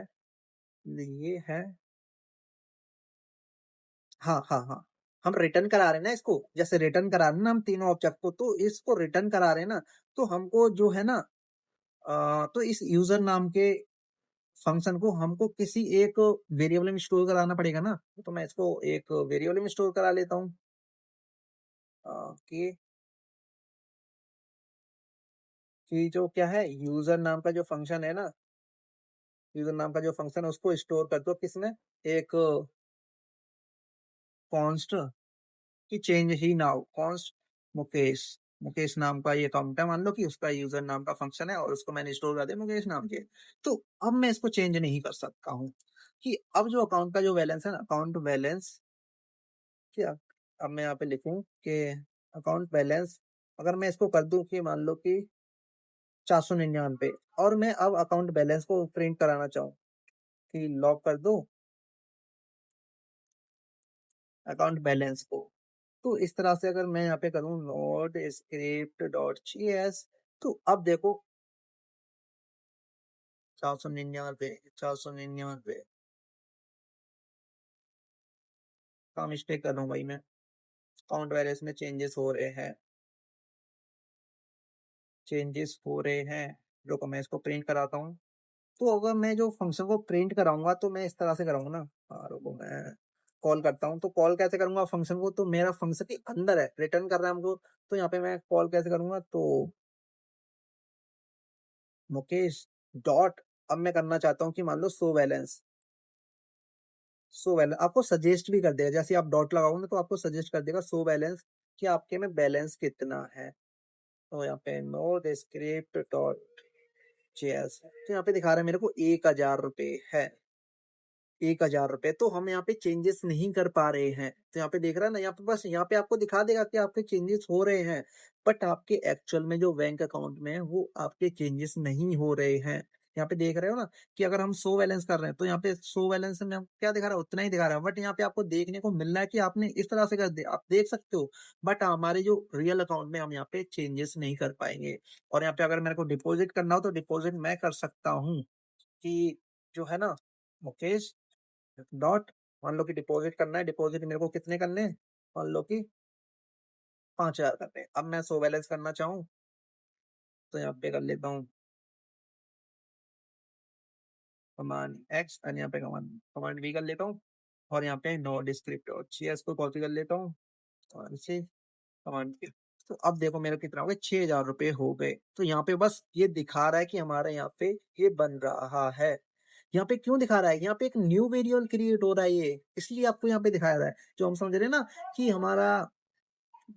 हाँ हाँ हाँ, हम रिटर्न करा रहे हैं ना इसको, जैसे रिटर्न करा रहे हैं ना हम तीनों ऑब्जेक्ट को, तो इसको रिटर्न करा रहे हैं ना, तो हमको जो है ना तो इस यूजर नाम के फंक्शन को हमको किसी एक वेरिएबल में स्टोर कराना पड़ेगा ना, तो मैं इसको एक वेरिएबल में स्टोर करा लेता हूँ, कि जो क्या है यूजर नाम का जो फंक्शन है ना, यूजर नाम का जो फंक्शन है उसको स्टोर कर दो किसमें, एक कॉन्स्ट कि चेंज ही नाउ कॉन्स्ट मुकेश, मुकेश नाम का ये अकाउंट है, मान लो कि उसका यूजर नाम का फंक्शन है और उसको मैंने स्टोर कर दिया मुकेश नाम के। तो अब मैं इसको चेंज नहीं कर सकता हूँ, कि अब जो अकाउंट का जो बैलेंस है ना, अकाउंट बैलेंस क्या, अब मैं यहाँ पे लिखूं कि अकाउंट बैलेंस, अगर मैं इसको कर दूं कि मान लो कि 499, और मैं अब अकाउंट बैलेंस को प्रिंट कराना चाहूँ कि लॉक कर दो अकाउंट बैलेंस को, तो इस तरह से अगर मैं यहाँ पे करूँ नोट स्क्रिप्ट डॉट जीएस, तो अब देखो 499 का मिस्टेक कर रहा हूँ भाई मैं, अकाउंट बैलेंस में चेंजेस हो रहे हैं, रुको मैं इसको प्रिंट कराता हूँ। तो अगर मैं जो फंक्शन को प्रिंट कराऊंगा तो मैं इस तरह से कराऊंगा ना, रुको मैं कॉल करता हूँ, तो कॉल कैसे करूंगा फंक्शन को, तो मेरा फंक्शन के अंदर है, रिटर्न कर रहा है हमको, तो यहाँ पे मैं कॉल कैसे करूंगा, तो मुकेश डॉट, अब मैं करना चाहता हूँ कि मान लो सो बैलेंस आपको सजेस्ट भी कर देगा, जैसे आप डॉट लगाओगे तो आपको सजेस्ट कर देगा सो बैलेंस कि आपके में बैलेंस कितना है, तो यहाँ पे नो स्क्रिप्ट डॉट जेएस, तो यहाँ पे दिखा रहा है मेरे को 1000 रुपये है, 1000 रुपये, तो हम यहाँ पे चेंजेस नहीं कर पा रहे हैं, तो यहाँ पे देख रहा है ना, यहाँ पे बस यहाँ पे आपको दिखा देगा कि आपके चेंजेस हो रहे हैं, बट आपके एक्चुअल में जो बैंक अकाउंट में है वो आपके चेंजेस नहीं हो रहे हैं, यहाँ पे देख रहे हो ना कि अगर हम 100 बैलेंस कर रहे हैं तो यहाँ पे 100 बैलेंस में हम क्या दिखा रहा है, उतना ही दिखा रहा है, बट यहाँ पे आपको देखने को मिल रहा है कि आपने इस तरह से कर दिया, आप देख सकते हो। बट हमारे जो रियल अकाउंट में हम यहाँ पे चेंजेस नहीं कर पाएंगे। और यहाँ पे अगर मेरे को डिपॉजिट करना हो तो डिपॉजिट मैं कर सकता हूँ कि जो है ना, मुकेश डॉट, मान लो कि डिपॉजिट करना है, डिपॉजिट मेरे को कितने करने हैं, मान लो कि 5,000 करने हैं। अब मैं 100 बैलेंस करना चाहूँ तो यहाँ पे कर लेता हूँ कमांड एक्स, और यहाँ पे कमांड कमांड वी कर लेता हूँ, और यहाँ पे नो डिस्क्रिप्ट और CS को कॉपी कर लेता हूँ और इसे कमांड पे। तो अब देखो मेरा कितना हो गया, 6,000 रुपए हो गए। तो यहाँ पे बस ये दिखा रहा है कि हमारे यहाँ पे ये बन रहा है। यहाँ पे क्यों दिखा रहा है, यहाँ पे एक न्यू वेरिएबल क्रिएट हो रहा है, ये इसलिए आपको यहाँ पे दिखाया रहा है। जो हम समझ रहे हैं ना कि हमारा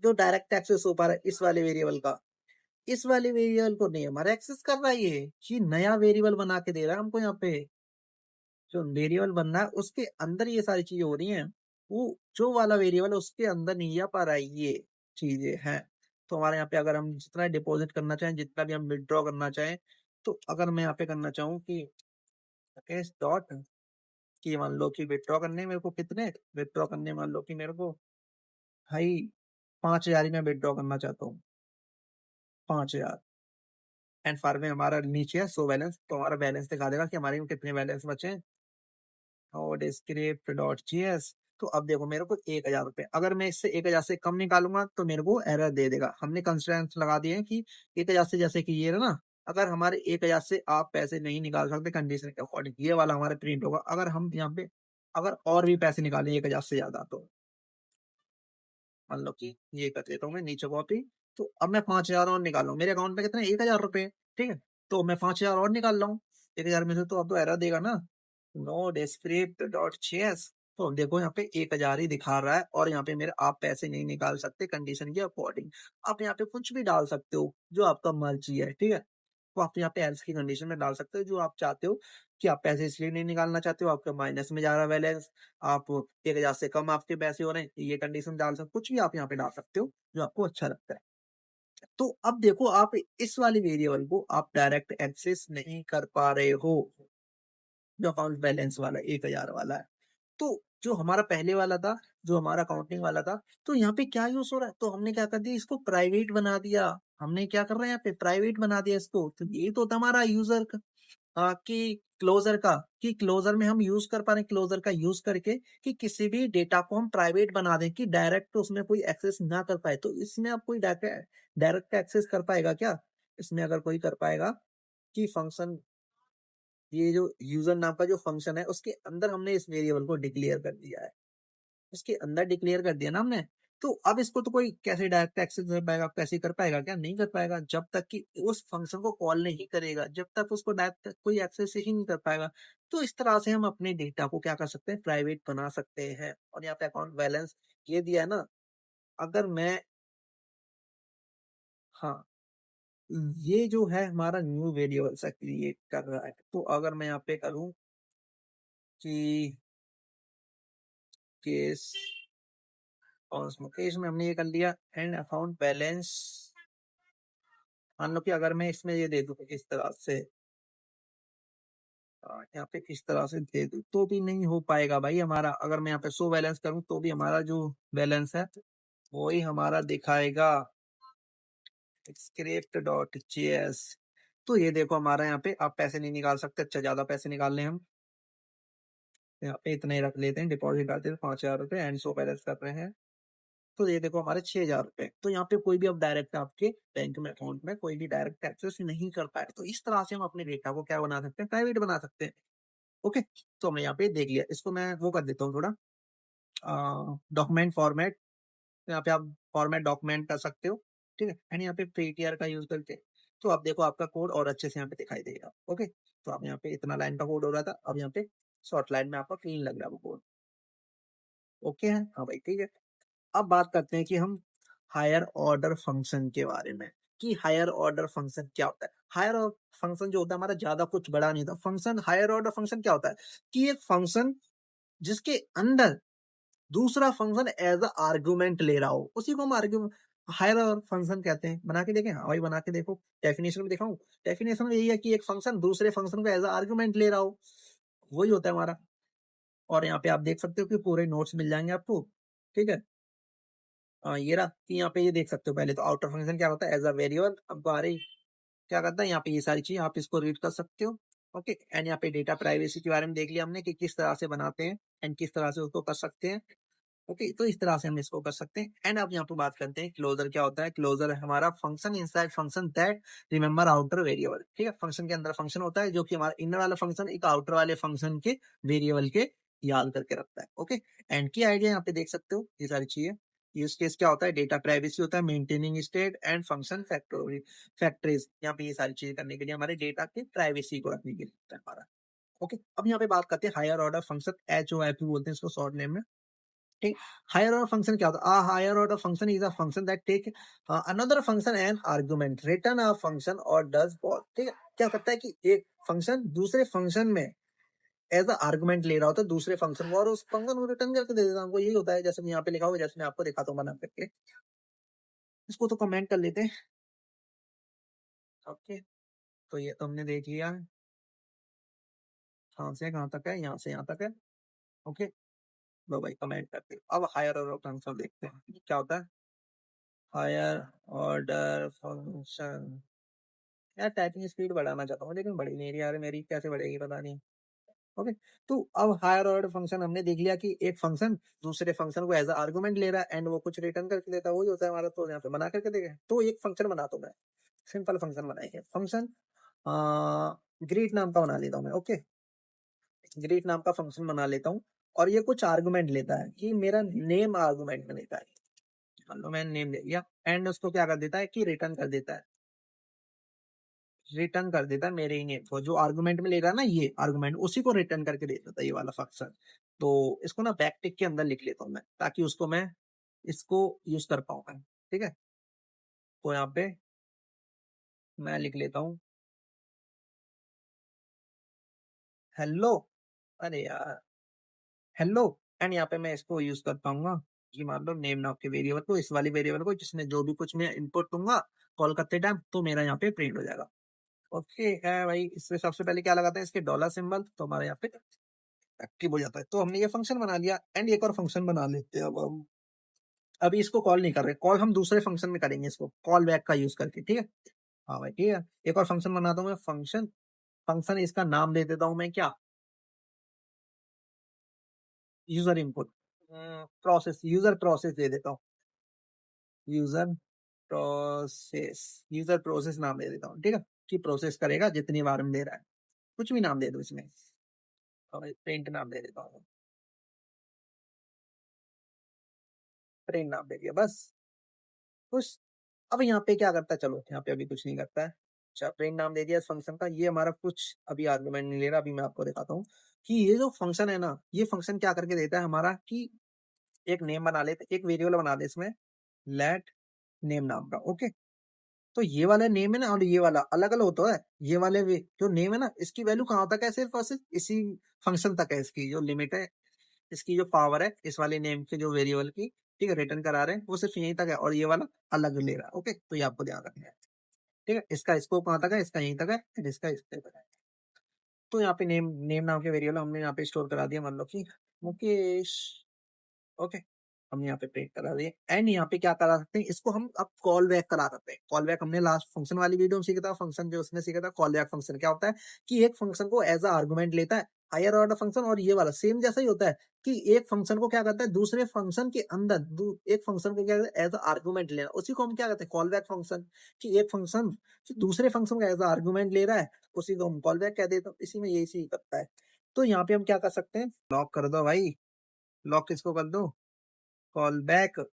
जो डायरेक्ट एक्सेस हो पा रहा है इस वाले वेरिएबल का, इस वाले वेरिएबल को नहीं हमारा एक्सेस कर रहा है, ये नया वेरिएबल बना के दे रहा है हमको। यहाँ पे जो वेरिएबल बन रहा है उसके अंदर ये सारी चीजें हो रही हैं, वो जो वाला वेरिएबल है उसके अंदर नहीं आ पा रहा है, ये चीजें हैं। तो हमारे यहाँ पे अगर हम जितना डिपॉजिट करना चाहें, जितना भी हम विड्रॉ करना चाहें, तो अगर मैं यहाँ पे करना चाहूँ कि राकेश डॉट, कि मान लो कि विड्रॉ करने मेरे को कितने, विड्रॉ करने मान लो कि मेरे को भाई 5,000 ही मैं विड्रॉ करना चाहता हूँ, 5,000। एंड फार में हमारा नीचे है सो बैलेंस, तो हमारा बैलेंस दिखा देगा कि हमारे में कितने बैलेंस बचे हैं, और स्क्रिप्ट डॉट जीएस। तो अब देखो मेरे को 1,000 रुपए, अगर मैं इससे 1,000 से कम निकालूंगा तो मेरे को एरर दे देगा। हमने कंस्ट्रेंट्स लगा दिए हैं कि 1,000 से, जैसे कि ये है ना, अगर हमारे 1,000 से आप पैसे नहीं निकाल सकते कंडीशन के अकॉर्डिंग, ये वाला हमारे प्रिंट होगा। अगर हम यहाँ पे अगर और भी पैसे निकालें 1,000 से ज्यादा, तो मान लो कि ये कर देता हूँ मैं नीचे कॉपी। तो अब मैं 5,000 और निकाल लूँ, मेरे अकाउंट में कितने 1,000 रुपए, ठीक है। तो मैं 5,000 और निकाल रहा हूँ 1,000 में से, तो अब तो एरर देगा ना, नो डिस्क्रिप्ट डॉट चेस। तो अब देखो यहाँ पे 1,000 ही दिखा रहा है, और यहाँ पे मेरे आप पैसे नहीं निकाल सकते कंडीशन के अकॉर्डिंग। आप यहाँ पे कुछ भी डाल सकते हो जो आपका मर्जी है, ठीक है। तो आप यहाँ पे एल्स की कंडीशन में डाल सकते हो जो आप चाहते हो, कि आप पैसे इसलिए नहीं निकालना चाहते हो, आपका माइनस में जा रहा है बैलेंस, आप 1,000 से कम आपके पैसे हो रहे हैं, ये कंडीशन डाल सकते, कुछ भी आप यहाँ पे डाल सकते हो जो आपको अच्छा लगता है। तो अब देखो आप इस वाले वेरिएबल को आप डायरेक्ट एक्सेस नहीं कर पा रहे हो, जो अकाउंट बैलेंस वाला 1,000 वाला है। तो जो हमारा पहले वाला था, जो हमारा अकाउंटिंग वाला था, तो यहाँ पे क्या यूज हो रहा है, तो हमने क्या कर दिया, इसको प्राइवेट बना दिया। हमने क्या कर रहे हैं यहाँ पे, प्राइवेट बना दिया इसको। तो ये तो था हमारा यूजर कि क्लोजर का, कि क्लोजर में हम यूज कर पा रहे हैं, क्लोजर का यूज करके कि किसी भी डेटा को हम प्राइवेट बना दें कि डायरेक्ट उसमें कोई एक्सेस ना कर पाए। तो इसमें आप कोई डायरेक्ट एक्सेस कर पाएगा क्या, इसमें अगर कोई कर पाएगा कि फंक्शन, ये जो यूजर नाम का जो फंक्शन है उसके अंदर हमने इस वेरिएबल को डिक्लेयर कर दिया है, इसके अंदर डिक्लेयर कर दिया ना हमने। तो अब इसको तो कोई कैसे डायरेक्ट एक्सेस कर पाएगा, कैसे कर पाएगा, क्या नहीं कर पाएगा, जब तक कि उस फंक्शन को कॉल नहीं करेगा, जब तक उसको डायरेक्ट कोई एक्सेस ही नहीं कर पाएगा। तो इस तरह से हम अपने डेटा को क्या कर सकते हैं, प्राइवेट बना सकते हैं। और यहाँ पे अकाउंट बैलेंस ये दिया है ना, अगर मैं, हाँ, ये जो है हमारा न्यू वेरिएबल सा क्रिएट कर रहा है। तो अगर मैं यहाँ पे करूँ कि केस, और उसमें केस में हमने ये कर लिया एंड अकाउंट बैलेंस, मान लो कि अगर मैं इसमें ये दे दूं इस तरह से, यहाँ पे इस तरह से दे दूं तो भी नहीं हो पाएगा भाई हमारा। अगर मैं यहाँ पे शो बैलेंस करूं तो भी हमारा जो बैलेंस है वही हमारा दिखाएगा, स्क्रिप्ट डॉट जेएस। तो ये देखो हमारा यहाँ पे आप पैसे नहीं निकाल सकते, अच्छा ज्यादा पैसे निकाल लें हम, यहाँ पे इतने ही रख लेते हैं, डिपॉजिट डालते हैं 5,000 रुपए एंड शो बैलेंस कर रहे हैं। तो ये देखो हमारे 6,000 रुपए। तो यहाँ पे कोई भी अब डायरेक्ट आपके बैंक में अकाउंट में कोई भी डायरेक्ट एक्सेस नहीं कर पाए। तो इस तरह से हम अपने डेटा को क्या बना सकते हैं, प्राइवेट बना सकते हैं। ओके, तो हमने यहाँ पे देख लिया, इसको मैं वो कर देता हूँ थोड़ा, डॉक्यूमेंट फॉर्मेट। यहाँ पे आप फॉर्मेट डॉक्यूमेंट कर सकते हो, ठीक है। एंड यहाँ पे पेटीआर का यूज करके, तो आप देखो आपका कोड और अच्छे से यहाँ पे दिखाई देगा। ओके, तो आप यहाँ पे इतना लाइन का कोड हो रहा था, अब यहाँ पे शॉर्ट लाइन में आपका क्लीन लग रहा है वो कोड। ओके है, हाँ भाई ठीक है। अब बात करते हैं कि हम हायर ऑर्डर फंक्शन के बारे में, कि हायर ऑर्डर फंक्शन क्या होता है। हायर फंक्शन जो होता है हमारा ज्यादा कुछ बड़ा नहीं होता फंक्शन। हायर ऑर्डर फंक्शन क्या होता है, कि एक फंक्शन जिसके अंदर दूसरा फंक्शन एज अ आर्गुमेंट ले रहा हो, उसी को हम आर्ग्यूमेंट, हायर ऑर्डर फंक्शन कहते हैं। बना के देखें? हाँ भाई बना के देखो। डेफिनेशन में दिखाऊं? डेफिनेशन में यही है कि एक फंक्शन दूसरे फंक्शन को एज आर्गुमेंट ले रहा हो, वही होता है हमारा। और यहाँ पे आप देख सकते हो कि पूरे नोट्स मिल जाएंगे आपको, ठीक है। ये रहा कि यहाँ पे ये देख सकते हो। पहले तो आउटर फंक्शन क्या होता है, एज अ वेरिएबल। अब आ रही क्या करता है यहाँ पे, ये सारी चीज आप इसको रीड कर सकते हो। ओके, एंड यहाँ पे डेटा प्राइवेसी के बारे में देख लिया हमने कि किस तरह से बनाते हैं एंड किस तरह से उसको कर सकते हैं। ओके, तो इस तरह से हम इसको कर सकते हैं। एंड अब यहाँ पे बात करते हैं क्लोजर क्या होता है। क्लोजर है हमारा function inside function that remember outer variable, ठीक है। फंक्शन के अंदर फंक्शन होता है जो कि हमारा इनर वाला फंक्शन एक आउटर वाले फंक्शन के वेरिएबल के याद करके रखता है। ओके, एंड की आइडिया यहाँ पे देख सकते हो ये सारी चीजें। यूज केस क्या होता है, डेटा प्राइवेसी होता है, maintaining state and function factories. यहाँ पे ये सारी चीजें करने के लिए हमारे डेटा के प्राइवेसी को रखने के लिए होता है हमारा। ओके, अब यहाँ पे बात करते हैं higher order function, H O F बोलते हैं इसको शॉर्ट नेम में, ठीक। हायर ऑर्डर फंक्शन क्या होता है? Higher order function is a function that take another function and argument return a function और डज वॉट, ठीक है। क्या करता है कि एक फंक्शन दूसरे फंक्शन में एज अ आर्गुमेंट ले रहा होता है दूसरे फंक्शन को, और उस फंक्शन को रिटर्न करके दे देता है हमको। यही होता है जैसे यहाँ पे लिखा हुआ है, जैसे मैं आपको दिखाता हूँ बना करके। इसको तो कमेंट कर लेते हैं। ओके, तो ये तो हमने देख लिया है, कहाँ से कहाँ तक है, यहाँ से यहाँ तक है। ओके, लो भाई कमेंट करते हैं। अब हायर ऑर्डर फंक्शन देखते हैं क्या होता है। हायर ऑर्डर फंक्शन, यार टाइपिंग स्पीड बढ़ाना चाहता हूँ लेकिन बढ़ी नहीं रही यार मेरी, कैसे बढ़ेगी पता नहीं। ओके, तो अब हायर ऑर्डर फंक्शन हमने देख लिया कि एक फंक्शन दूसरे फंक्शन को एज आर्गुमेंट ले रहा है एंड वो कुछ रिटर्न करके देता है, वही होता है हमारा। तो यहाँ पे बना करके देखें, तो एक फंक्शन बनाता हूँ मैं, सिंपल फंक्शन बनाएंगे। फंक्शन ग्रीट नाम का बना लेता हूँ मैं। ओके, ग्रीट नाम का फंक्शन बना लेता हूँ, और ये कुछ आर्गुमेंट लेता है कि मेरा नेम आर्गुमेंट में लेता है। मान लो मैंने नेम ले लिया एंड उसको क्या कर देता है कि रिटर्न कर देता है, रिटर्न कर देता है मेरे ही नेम को। जो आर्गुमेंट में ले रहा है ना ये आर्गुमेंट, उसी को रिटर्न करके दे देता है ये वाला फंक्शन। तो इसको ना बैकटिक के अंदर लिख लेता हूँ मैं, ताकि उसको मैं इसको यूज कर पाऊँ मैं, ठीक है। तो यहाँ पे मैं लिख लेता हूँ हेलो, अरे यार हेलो। एंड यहाँ पे मैं इसको यूज कर पाऊंगा कि मान लो नेम नाम के वेरिएबल को, इस वाली वेरिएबल को जिसमें जो भी कुछ मैं इनपुट दूंगा कॉल करते टाइम, तो मेरा यहाँ पे प्रिंट हो जाएगा। ओके है भाई, इससे सबसे पहले क्या लगाते हैं, इसके डॉलर सिंबल, तो हमारे यहाँ पे एक्टिव हो जाता है। तो हमने ये फंक्शन बना लिया एंड एक और फंक्शन बना लेते हैं। अब हम अभी इसको कॉल नहीं कर रहे, कॉल हम दूसरे फंक्शन में करेंगे, इसको कॉल बैक का यूज करके, ठीक है। हाँ भाई ठीक है, एक और फंक्शन बनाता हूँ मैं, फंक्शन फंक्शन इसका नाम दे देता हूँ मैं क्या, user input process, user process दे देता हूँ। यूजर प्रोसेस, यूजर प्रोसेस नाम दे देता हूँ, ठीक है। कि प्रोसेस करेगा जितनी बार में दे रहा है, कुछ भी नाम दे दो इसमें, और प्रिंट नाम दे देता हूँ, प्रिंट नाम दे दिया बस, खुश। अब यहाँ पे क्या करता है, चलो यहाँ पे अभी कुछ नहीं करता है। अच्छा, प्रिंट नाम दे दिया इस फंक्शन का, ये हमारा कुछ अभी आर्गुमेंट नहीं ले रहा। अभी मैं आपको दिखाता हूँ कि ये जो फंक्शन है ना, ये फंक्शन क्या करके देता है हमारा कि एक नेम बना लेते, एक वेरिएबल बना दे इसमें, लेट नेम नाम का। ओके, तो ये वाला नेम है ना और ये वाला अलग अलग होता है। ये वाले जो नेम है ना, इसकी वैल्यू कहाँ तक है, सिर्फ और सिर्फ इसी फंक्शन तक है। इसकी जो लिमिट है, इसकी जो पावर है इस वाले नेम के जो वेरिएबल की, ठीक है, रिटर्न करा रहे हैं, वो सिर्फ यहीं तक है, और ये वाला अलग ले रहा है। ओके, तो ये आपको ध्यान रखना है, ठीक है। इसका स्कोप कहाँ तक है, इसका यहीं तक है, and इसका इस तक है। तो यहाँ पे नेम नेम नाम के वेरिएबल हमने यहाँ पे स्टोर करा दिया, मान लो कि मुकेश। ओके, हमने यहाँ पे प्रिंट करा दिए एंड यहाँ पे क्या करा सकते हैं, इसको हम अब कॉल बैक करा सकते हैं। कॉल बैक हमने लास्ट फंक्शन वाली वीडियो में सीखा था, फंक्शन जो उसने सीखा था कॉल बैक फंक्शन क्या होता है कि एक फंक्शन को एज अ आर्गुमेंट लेता है हायर ऑर्डर फंक्शन, और ये वाला सेम जैसा ही होता है कि एक फंक्शन को क्या करता है दूसरे फंक्शन के अंदर एक फंक्शन को क्या करता है एज अ आर्गुमेंट लेना, उसी को हम क्या कहते हैं कॉल बैक फंक्शन। कि एक फंक्शन दूसरे फंक्शन को एज अ आर्गुमेंट ले रहा है, उसी को हम कॉल बैक कह देते हैं। इसी में यही चीज करता है। तो यहाँ पे हम क्या कर सकते हैं, लॉक कर दो भाई, लॉक किसको कर दो, कॉल बैक,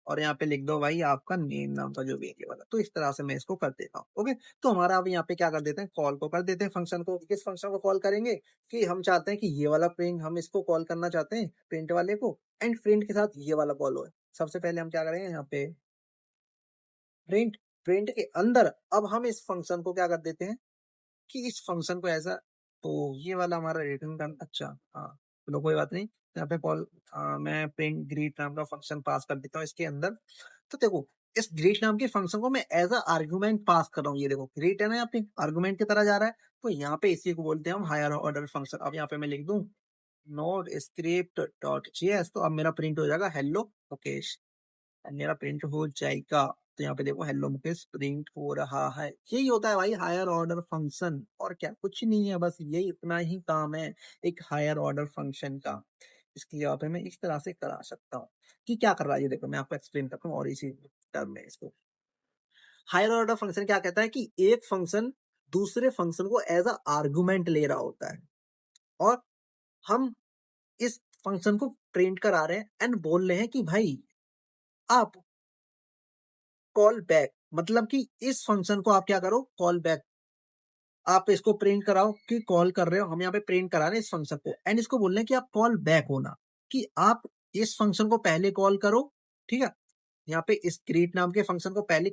और यहाँ पे लिख दो भाई आपका नेम नाम का जो वेरिएबल है। तो इस तरह से मैं इसको कर देता हूँ। ओके, तो हमारा अब यहाँ पे क्या कर देते हैं, कॉल को कर देते हैं फंक्शन को। किस फंक्शन को कॉल करेंगे कि हम चाहते हैं कि ये वाला प्रिंट, हम इसको कॉल करना चाहते हैं प्रिंट वाले को, एंड प्रिंट के साथ ये वाला कॉल हो। सबसे पहले हम क्या करेंगे यहाँ पे प्रिंट, प्रिंट के अंदर अब हम इस फंक्शन को क्या कर देते हैं कि इस फंक्शन को ऐसा, तो ये वाला हमारा रिटर्न का, अच्छा हाँ, चलो कोई बात नहीं। यहाँ पे कॉल मैं प्रिंट ग्रीट नाम का फंक्शन पास कर देता हूँ इसके अंदर। तो देखो इस ग्रीट नाम के फंक्शन को मैं एज अ आर्गुमेंट पास कर रहा हूँ। ये देखो ग्रीट है ना, यहाँ पे आर्गुमेंट की तरह जा रहा है, तो यहाँ पे इसी को बोलते हैं हम हायर ऑर्डर फंक्शन। अब यहाँ पे मैं लिख दूं नोड स्क्रिप्ट डॉट जेएस, तो अब मेरा प्रिंट हो जाएगा हेलो मुकेश, अब मेरा प्रिंट हो जाएगा। तो यहाँ पे देखो हेलो मुकेश प्रिंट हो रहा है। यही होता है भाई हायर ऑर्डर फंक्शन, और क्या कुछ नहीं है, बस यही इतना ही काम है एक हायर ऑर्डर फंक्शन का। इसकी जगह पे मैं इस तरह से करा सकता हूँ कि क्या कर रहा है, ये देखो मैं आपको एक्सप्लेन करता हूँ और इसी टर्म में इसको। हायर ऑर्डर फंक्शन क्या कहता है कि एक फंक्शन दूसरे फंक्शन को एज अ आर्गुमेंट ले रहा होता है, और हम इस फंक्शन को प्रिंट करा रहे हैं एंड बोल रहे हैं कि भाई आप कॉल बैक, मतलब कि इस फंक्शन को आप क्या करो, कॉल बैक। आप इसको प्रिंट कराओ कि कॉल कर रहे हो, हम यहाँ पे प्रिंट करा रहे हैं इस फंक्शन को, एंड इसको बोल रहे हैं कि आप कॉल बैक होना, कि आप इस फंक्शन को पहले कॉल करो, ठीक है। यहाँ पे इस ग्रीट नाम के फंक्शन को पहले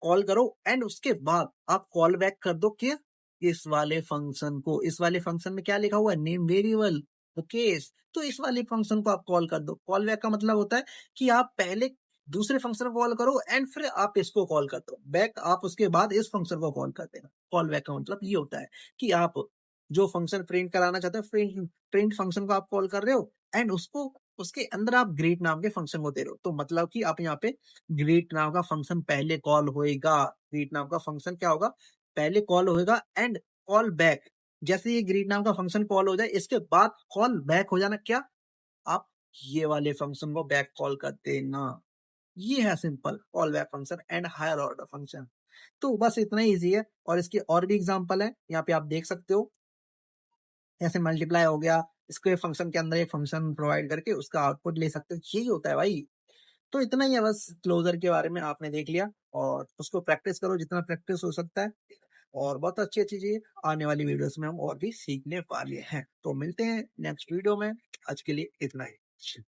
कॉल करो एंड उसके बाद आप कॉल बैक कर दो कि इस वाले फंक्शन को। इस वाले फंक्शन में क्या लिखा हुआ है, नेम वेरिएबल केस, तो इस वाले फंक्शन को आप कॉल कर दो। कॉल बैक का मतलब होता है कि आप पहले दूसरे फंक्शन को कॉल करो एंड फिर आप इसको कॉल कर दो बैक, आप उसके बाद इस फंक्शन को कॉल कर देना। कॉल बैक का मतलब ये होता है कि आप जो फंक्शन प्रिंट कराना चाहते हो, प्रिंट फंक्शन को आप कॉल कर रहे हो एंड उसको उसके अंदर आप ग्रीट नाम के फंक्शन को दे रहे हो। तो मतलब कि आप यहाँ पे ग्रीट नाम का फंक्शन पहले कॉल होएगा, ग्रीट नाम का फंक्शन क्या होगा, पहले कॉल होएगा एंड कॉल बैक। जैसे ये ग्रीट नाम का फंक्शन कॉल हो जाए, इसके बाद कॉल बैक हो जाना क्या, आप ये वाले फंक्शन को बैक कॉल कर देना। ये है simple callback function and higher order function. तो बस इतना ही इजी है, और इसके और भी एग्जांपल है, यहाँ पे आप देख सकते हो। जैसे मल्टीप्लाई हो गया, इसको फंक्शन के अंदर एक फंक्शन प्रोवाइड करके उसका आउटपुट ले सकते हो, यही होता है भाई। तो इतना ही है बस, क्लोजर के बारे में आपने देख लिया, और उसको प्रैक्टिस करो जितना प्रैक्टिस हो सकता है, और बहुत अच्छी अच्छी चीज आने वाली वीडियोस में हम और भी सीखने वाले हैं। तो मिलते हैं नेक्स्ट वीडियो में, आज के लिए इतना ही।